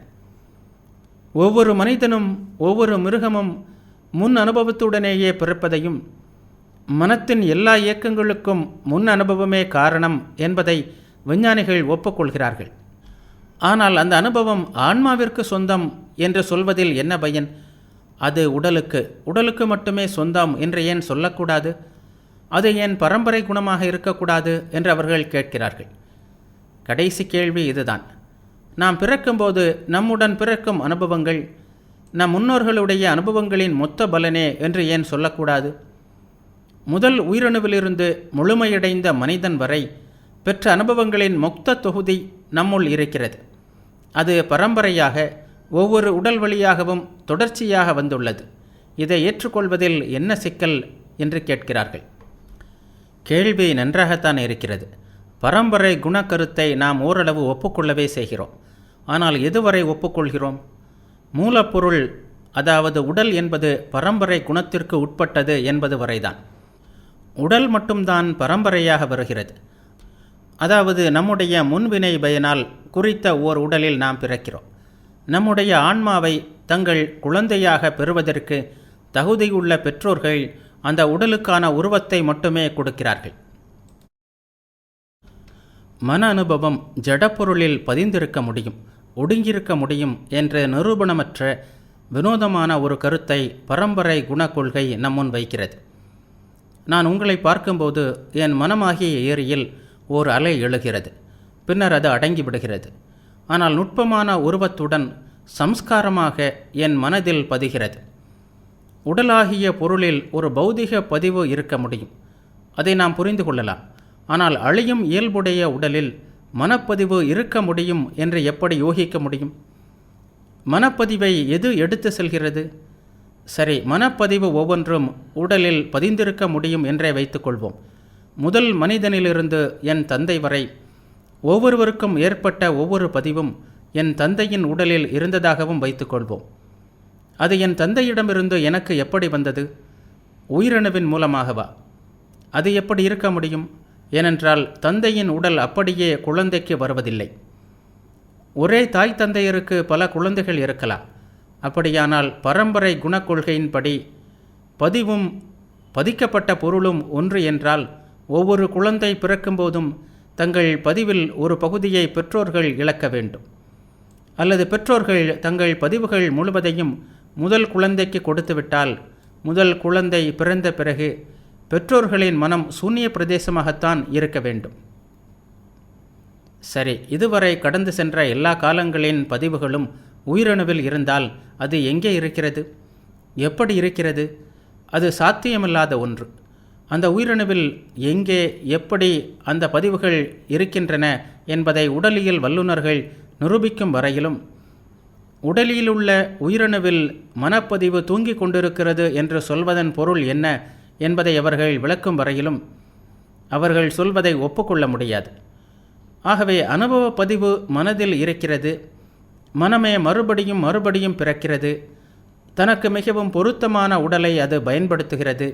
ஒவ்வொரு மனிதனும் ஒவ்வொரு மிருகமும் முன் அனுபவத்துடனேயே பிறப்பதையும் மனத்தின் எல்லா இயக்கங்களுக்கும் முன் அனுபவமே காரணம் என்பதை விஞ்ஞானிகள் ஒப்புக்கொள்கிறார்கள். ஆனால் அந்த அனுபவம் ஆன்மாவிற்கு சொந்தம் என்று சொல்வதில் என்ன பயன்? அது உடலுக்கு மட்டுமே சொந்தம் என்று ஏன் சொல்லக்கூடாது? அது ஏன் பரம்பரை குணமாக இருக்கக்கூடாது என்று அவர்கள் கேட்கிறார்கள். கடைசி கேள்வி இதுதான். நாம் பிறக்கும்போது நம்முடன் பிறக்கும் அனுபவங்கள் நம் முன்னோர்களுடைய அனுபவங்களின் மொத்த பலனே என்று ஏன் சொல்லக்கூடாது? முதல் உயிரணுவிலிருந்து முழுமையடைந்த மனிதன் வரை பெற்ற அனுபவங்களின் மொத்த தொகுதி நம்முள் இருக்கிறது. அது பரம்பரையாக ஒவ்வொரு உடல் வழியாகவும் தொடர்ச்சியாக வந்துள்ளது. இதை ஏற்றுக்கொள்வதில் என்ன சிக்கல் என்று கேட்கிறார்கள். கேள்வி நன்றாகத்தான் இருக்கிறது. பரம்பரை குணக்கருத்தை நாம் ஓரளவு ஒப்புக்கொள்ளவே செய்கிறோம். ஆனால் எதுவரை ஒப்புக்கொள்கிறோம்? மூலப்பொருள், அதாவது உடல் என்பது பரம்பரை குணத்திற்கு உட்பட்டது என்பது வரைதான். உடல் மட்டும்தான் பரம்பரையாக வருகிறது. அதாவது நம்முடைய முன்வினை பயனால் குறித்த ஓர் உடலில் நாம் பிறக்கிறோம். நம்முடைய ஆன்மாவை தங்கள் குழந்தையாக பெறுவதற்கு தகுதியுள்ள பெற்றோர்கள் அந்த உடலுக்கான உருவத்தை மட்டுமே கொடுக்கிறார்கள். மன அனுபவம் ஜடப்பொருளில் பதிந்திருக்க முடியும், ஒடுங்கியிருக்க முடியும் என்ற நிரூபணமற்ற வினோதமான ஒரு கருத்தை பரம்பரை குணக்கொள்கை நம்முன் வைக்கிறது. நான் உங்களை பார்க்கும்போது என் மனமாகிய ஏரியில் ஓர் அலை எழுகிறது. பின்னர் அது அடங்கிவிடுகிறது. ஆனால் நுட்பமான உருவத்துடன் சம்ஸ்காரமாக என் மனதில் பதிகிறது. உடலாகிய பொருளில் ஒரு பௌதிக பதிவு இருக்க முடியும். அதை நாம் புரிந்து கொள்ளலாம். ஆனால் அழியும் இயல்புடைய உடலில் மனப்பதிவு இருக்க முடியும் என்று எப்படி யோகிக்க முடியும்? மனப்பதிவை எது எடுத்து செல்கிறது? சரி, மனப்பதிவு ஒவ்வொன்றும் உடலில் பதிந்திருக்க முடியும் என்றே வைத்துக்கொள்வோம். முதல் மனிதனிலிருந்து என் தந்தை வரை ஒவ்வொருவருக்கும் ஏற்பட்ட ஒவ்வொரு பதிவும் என் தந்தையின் உடலில் இருந்ததாகவும் வைத்துக்கொள்வோம். அது என் தந்தையிடமிருந்து எனக்கு எப்படி வந்தது? உயிரணுவின் மூலமாகவா? அது எப்படி இருக்க முடியும்? ஏனென்றால் தந்தையின் உடல் அப்படியே குழந்தைக்கு வருவதில்லை. ஒரே தாய் தந்தையருக்கு பல குழந்தைகள் இருக்கலாம். அப்படியானால் பரம்பரை குணக்கொள்கையின்படி பதிவும் பதிக்கப்பட்ட பொருளும் ஒன்று என்றால் ஒவ்வொரு குழந்தை பிறக்கும்போதும் தங்கள் பதிவில் ஒரு பகுதியை பெற்றோர்கள் இழக்க வேண்டும். அல்லது பெற்றோர்கள் தங்கள் பதிவுகள் முழுவதையும் முதல் குழந்தைக்கு கொடுத்துவிட்டால் முதல் குழந்தை பிறந்த பிறகு பெற்றோர்களின் மனம் சூன்ய பிரதேசமாகத்தான் இருக்க வேண்டும். சரி, இதுவரை கடந்து சென்ற எல்லா காலங்களின் பதிவுகளும் உயிரணுவில் இருந்தால் அது எங்கே இருக்கிறது? எப்படி இருக்கிறது? அது சாத்தியமில்லாத ஒன்று. அந்த உயிரணுவில் எங்கே, எப்படி அந்த பதிவுகள் இருக்கின்றன என்பதை உடலியல் வல்லுநர்கள் நிரூபிக்கும் வரையிலும், உடலிலுள்ள உயிரணுவில் மனப்பதிவு தூங்கிக் கொண்டிருக்கிறது என்று சொல்வதன் பொருள் என்ன என்பதை அவர்கள் விளக்கும் வரையிலும் அவர்கள் சொல்வதை ஒப்புக்கொள்ள முடியாது. ஆகவே அனுபவ பதிவு மனதில் இருக்கிறது. மனமே மறுபடியும் பிறக்கிறது. தனக்கு மிகவும் பொருத்தமான உடலை அது பயன்படுத்துகிறது.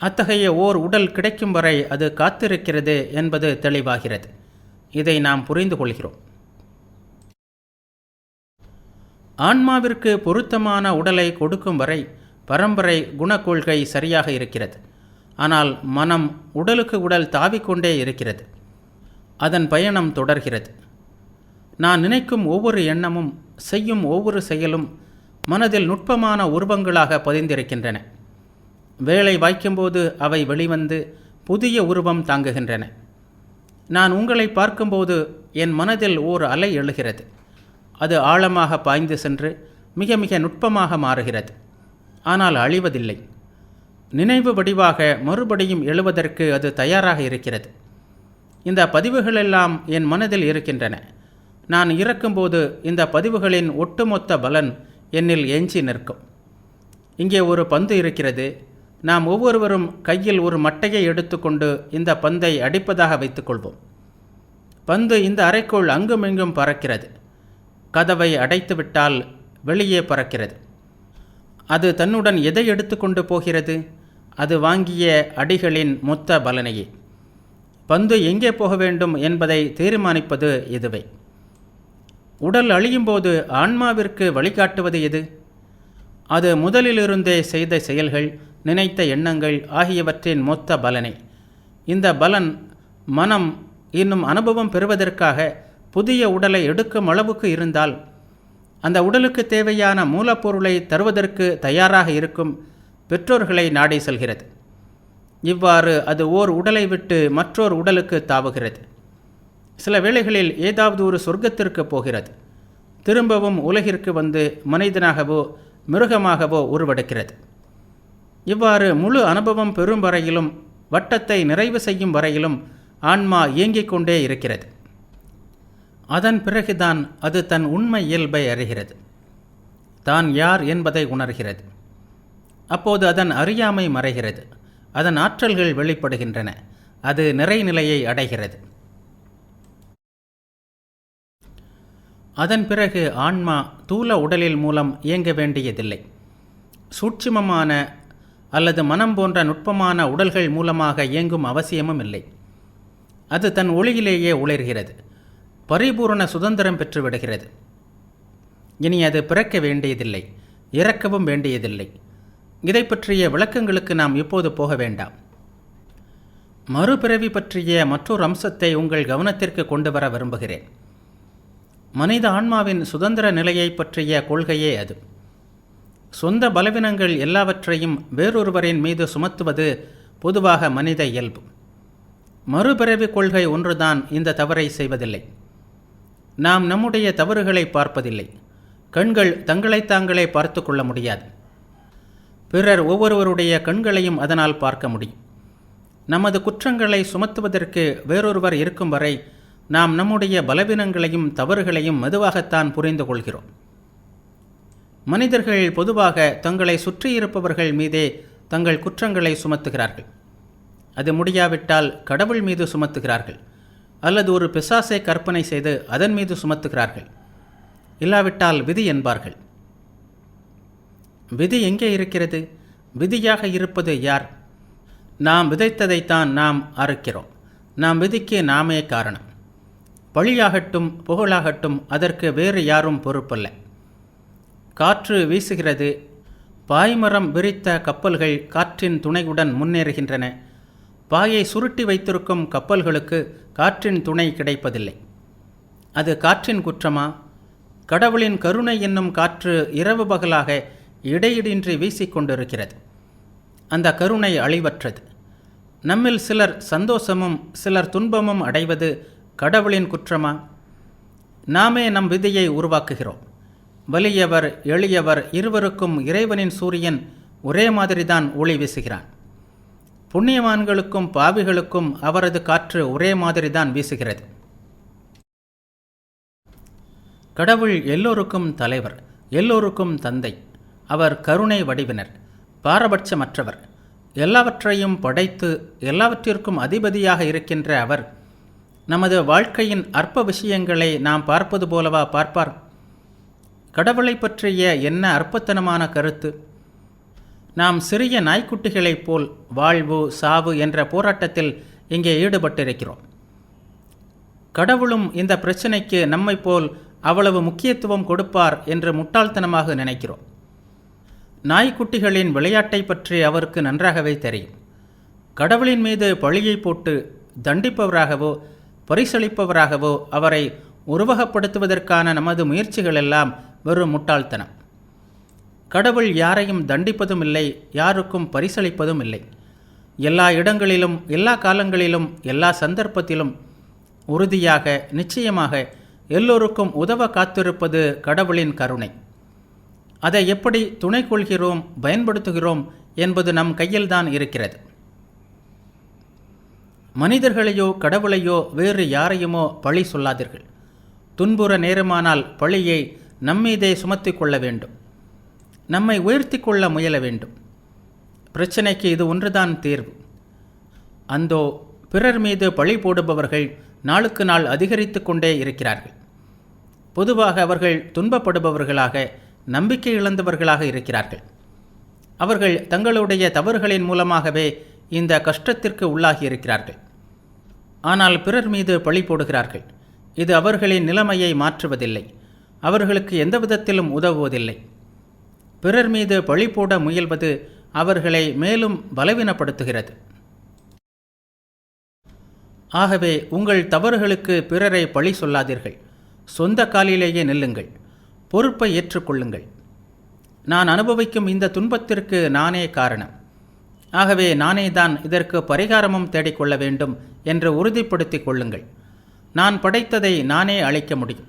அத்தகைய ஓர் உடல் கிடைக்கும் வரை அது காத்திருக்கிறது என்பது தெளிவாகிறது. இதை நாம் புரிந்து கொள்கிறோம். ஆன்மாவிற்கு பொருத்தமான உடலை கொடுக்கும் வரை பரம்பரை குணக்கொள்கை சரியாக இருக்கிறது. ஆனால் மனம் உடலுக்கு உடல் தாவிக்கொண்டே இருக்கிறது. அதன் பயணம் தொடர்கிறது. நான் நினைக்கும் ஒவ்வொரு எண்ணமும் செய்யும் ஒவ்வொரு செயலும் மனதில் நுட்பமான உருவங்களாக பதிந்திருக்கின்றன. வேலை வாய்க்கும்போது அவை வெளிவந்து புதிய உருவம் தாங்குகின்றன. நான் உங்களை பார்க்கும்போது என் மனதில் ஓர் அலை எழுகிறது. அது ஆழமாக பாய்ந்து சென்று மிக மிக நுட்பமாக மாறுகிறது. ஆனால் அழிவதில்லை. நினைவு வடிவாக மறுபடியும் எழுவதற்கு அது தயாராக இருக்கிறது. இந்த பதிவுகளெல்லாம் என் மனதில் இருக்கின்றன. நான் இறக்கும்போது இந்த பதிவுகளின் ஒட்டுமொத்த பலன் என்னில் எஞ்சி நிற்கும். இங்கே ஒரு பந்து இருக்கிறது. நாம் ஒவ்வொருவரும் கையில் ஒரு மட்டையை எடுத்துக்கொண்டு இந்த பந்தை அடிப்பதாக வைத்துக்கொள்வோம். பந்து இந்த அறைக்குள் அங்குமிங்கும் பறக்கிறது. கதவை அடைத்துவிட்டால் வெளியே பறக்கிறது. அது தன்னுடன் எதை எடுத்துக்கொண்டு போகிறது? அது வாங்கிய அடிகளின் மொத்த பலனையே. பந்து எங்கே போக வேண்டும் என்பதை தீர்மானிப்பது இதுவே. உடல் அழியும்போது ஆன்மாவிற்கு வழிகாட்டுவது எது? அது முதலிலிருந்தே செய்த செயல்கள், நினைத்த எண்ணங்கள் ஆகியவற்றின் மொத்த பலனே. இந்த பலன் மனம் இன்னும் அனுபவம் பெறுவதற்காக புதிய உடலை எடுக்கும் அளவுக்கு இருந்தால், அந்த உடலுக்கு தேவையான மூலப்பொருளை தருவதற்கு தயாராக இருக்கும் பெற்றோர்களை நாடி செல்கிறது. இவ்வாறு அது ஓர் உடலை விட்டு மற்றொரு உடலுக்கு தாவுகிறது. சில வேளைகளில் ஏதாவது ஒரு சொர்க்கத்திற்கு போகிறது. திரும்பவும் உலகிற்கு வந்து மனிதனாகவோ மிருகமாகவோ உருவெடுக்கிறது. இவ்வாறு முழு அனுபவம் பெறும் வரையிலும், வட்டத்தை நிறைவு செய்யும் வரையிலும் ஆன்மா இயங்கிக் கொண்டே இருக்கிறது. அதன் பிறகுதான் அது தன் உண்மை இயல்பை அறிகிறது, தான் யார் என்பதை உணர்கிறது. அப்போது அதன் அறியாமை மறைகிறது, அதன் ஆற்றல்கள் வெளிப்படுகின்றன, அது நிறைநிலையை அடைகிறது. அதன் பிறகு ஆன்மா தூல உடலில் மூலம் இயங்க வேண்டியதில்லை. சூட்சுமமான அல்லது மனம் போன்ற நுட்பமான உடல்கள் மூலமாக இயங்கும் அவசியமும் இல்லை. அது தன் ஒளியிலேயே உளர்கிறது, பரிபூரண சுதந்திரம் பெற்றுவிடுகிறது. இனி அது பிறக்க வேண்டியதில்லை, இறக்கவும் வேண்டியதில்லை. இதை பற்றிய விளக்கங்களுக்கு நாம் இப்போது போக வேண்டாம். மறுபிறவி பற்றிய மற்றொரு அம்சத்தை உங்கள் கவனத்திற்கு கொண்டு வர விரும்புகிறேன். மனித ஆன்மாவின் சுதந்திர நிலையை பற்றிய கொள்கையே அது. சொந்த பலவீனங்கள் எல்லாவற்றையும் வேறொருவரின் மீது சுமத்துவது பொதுவாக மனித இயல்பு. மறுபிறவி கொள்கை ஒன்றுதான் இந்த தவறை செய்வதில்லை. நாம் நம்முடைய தவறுகளை பார்ப்பதில்லை. கண்கள் தங்களை தாங்களே பார்த்து கொள்ள முடியாது. பிறர் ஒவ்வொருவருடைய கண்களையும் அதனால் பார்க்க முடியும். நமது குற்றங்களை சுமத்துவதற்கு வேறொருவர் இருக்கும் வரை நாம் நம்முடைய பலவீனங்களையும் தவறுகளையும் மெதுவாகத்தான் புரிந்து கொள்கிறோம். மனிதர்கள் பொதுவாக தங்களை சுற்றியிருப்பவர்கள் மீதே தங்கள் குற்றங்களை சுமத்துகிறார்கள். அது முடியாவிட்டால் கடவுள் மீது சுமத்துகிறார்கள், அல்லது ஒரு பிசாசை கற்பனை செய்து அதன் மீது சுமத்துகிறார்கள். இல்லாவிட்டால் விதி என்பார்கள். விதி எங்கே இருக்கிறது? விதியாக இருப்பது யார்? நாம் விதைத்ததைத்தான் நாம் அறுக்கிறோம். நாம் விதிக்கு நாமே காரணம். பழியாகட்டும் புகழாகட்டும் அதற்கு வேறு யாரும் பொறுப்பல்ல. காற்று வீசுகிறது. பாய்மரம் விரித்த கப்பல்கள் காற்றின் துணையுடன் முன்னேறுகின்றன. பாயை சுருட்டி வைத்திருக்கும் கப்பல்களுக்கு காற்றின் துணை கிடைப்பதில்லை. அது காற்றின் குற்றமா? கடவுளின் கருணை என்னும் காற்று இரவு பகலாக இடையிடின்றி வீசிக்கொண்டிருக்கிறது. அந்த கருணை அழிவற்றது. நம்மில் சிலர் சந்தோஷமும் சிலர் துன்பமும் அடைவது கடவுளின் குற்றமா? நாமே நம் விதியை உருவாக்குகிறோம். வலியவர் எளியவர் இருவருக்கும் இறைவனின் சூரியன் ஒரே மாதிரிதான் ஒளி வீசுகிறான். புண்ணியவான்களுக்கும் பாவிகளுக்கும் அவரது காற்று ஒரே மாதிரிதான் வீசுகிறது. கடவுள் எல்லோருக்கும் தலைவர், எல்லோருக்கும் தந்தை. அவர் கருணை வடிவினர், பாரபட்சமற்றவர். எல்லாவற்றையும் படைத்து எல்லாவற்றிற்கும் அதிபதியாக இருக்கின்ற அவர் நமது வாழ்க்கையின் அற்ப விஷயங்களை நாம் பார்ப்பது போலவா பார்ப்பார்? கடவுளை பற்றிய என்ன அற்பத்தனமான கருத்து! நாம் சிறிய நாய்க்குட்டிகளைப் போல் வாழ்வு சாவு என்ற போராட்டத்தில் இங்கே ஈடுபட்டிருக்கிறோம். கடவுளும் இந்த பிரச்சனைக்கு நம்மை போல் அவ்வளவு முக்கியத்துவம் கொடுப்பார் என்று முட்டாள்தனமாக நினைக்கிறோம். நாய்க்குட்டிகளின் விளையாட்டை பற்றி அவருக்கு நன்றாகவே தெரியும். கடவுளின் மீது பழியை போட்டு தண்டிப்பவராகவோ பரிசளிப்பவராகவோ அவரை உருவகப்படுத்துவதற்கான நமது முயற்சிகளெல்லாம் வெறும் முட்டாள்தனம். கடவுள் யாரையும் தண்டிப்பதும் இல்லை, யாருக்கும் பரிசளிப்பதும் இல்லை. எல்லா இடங்களிலும் எல்லா காலங்களிலும் எல்லா சந்தர்ப்பத்திலும் உறுதியாக நிச்சயமாக எல்லோருக்கும் உதவ காத்திருப்பது கடவுளின் கருணை. அதை எப்படி துணை கொள்கிறோம், பயன்படுத்துகிறோம் என்பது நம் கையில்தான் இருக்கிறது. மனிதர்களையோ கடவுளையோ வேறு யாரையுமோ பழி சொல்லாதீர்கள். துன்புற நேரமானால் பழியை நம்மீதே சுமத்தி கொள்ள வேண்டும். நம்மை உயர்த்தி கொள்ள முயல வேண்டும். பிரச்சனைக்கு இது ஒன்றுதான் தீர்வு. அந்தோ பிறர் மீது பழி போடுபவர்கள் நாளுக்கு நாள் அதிகரித்து கொண்டே இருக்கிறார்கள். பொதுவாக அவர்கள் துன்பப்படுபவர்களாக, நம்பிக்கை இழந்தவர்களாக இருக்கிறார்கள். அவர்கள் தங்களுடைய தவறுகளின் மூலமாகவே இந்த கஷ்டத்திற்கு உள்ளாகி இருக்கிறார்கள். ஆனால் பிறர் மீது பழி போடுகிறார்கள். இது அவர்களின் நிலைமையை மாற்றுவதில்லை, அவர்களுக்கு எந்த விதத்திலும் உதவுவதில்லை. பிறர் மீது பழி போட முயல்வது அவர்களை மேலும் பலவீனப்படுத்துகிறது. ஆகவே உங்கள் தவறுகளுக்கு பிறரை பழி சொல்லாதீர்கள். சொந்த காலிலேயே நில்லுங்கள். பொறுப்பை ஏற்றுக்கொள்ளுங்கள். நான் அனுபவிக்கும் இந்த துன்பத்திற்கு நானே காரணம். ஆகவே நானே தான் இதற்கு பரிகாரமும் தேடிக்கொள்ள வேண்டும் என்று உறுதிப்படுத்திக் கொள்ளுங்கள். நான் படைத்ததை நானே அழிக்க முடியும்.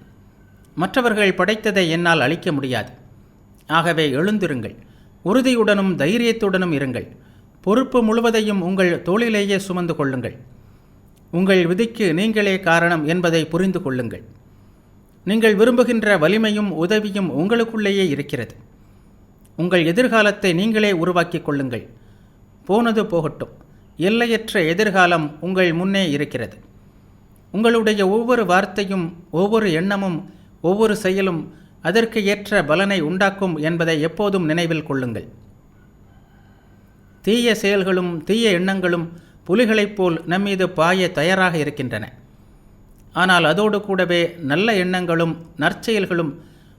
மற்றவர்கள் படைத்ததை என்னால் அழிக்க முடியாது. ஆகவே எழுந்திருங்கள். உறுதியுடனும் தைரியத்துடனும் இருங்கள். பொறுப்பு முழுவதையும் உங்கள் தோளிலேயே சுமந்து கொள்ளுங்கள். உங்கள் விதிக்கு நீங்களே காரணம் என்பதை புரிந்து கொள்ளுங்கள். நீங்கள் விரும்புகின்ற வலிமையும் உதவியும் உங்களுக்குள்ளேயே இருக்கிறது. உங்கள் எதிர்காலத்தை நீங்களே உருவாக்கிக் கொள்ளுங்கள். போனது போகட்டும். எல்லையற்ற எதிர்காலம் உங்கள் முன்னே இருக்கிறது. உங்களுடைய ஒவ்வொரு வார்த்தையும், ஒவ்வொரு எண்ணமும், ஒவ்வொரு செயலும் அதற்கு ஏற்ற பலனை உண்டாக்கும் என்பதை எப்போதும் நினைவில் கொள்ளுங்கள். தீய செயல்களும் தீய எண்ணங்களும் புலிகளைப் போல் நம்மீது பாய தயாராக இருக்கின்றன. ஆனால் அதோடு கூடவே நல்ல எண்ணங்களும் நற்செயல்களும்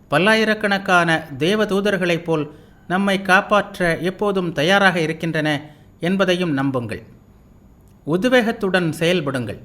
பல்லாயிரக்கணக்கான தேவதூதர்களைப் போல் நம்மை காப்பாற்ற எப்போதும் தயாராக இருக்கின்றன என்பதையும் நம்புங்கள். உத்வேகத்துடன் செயல்படுங்கள்.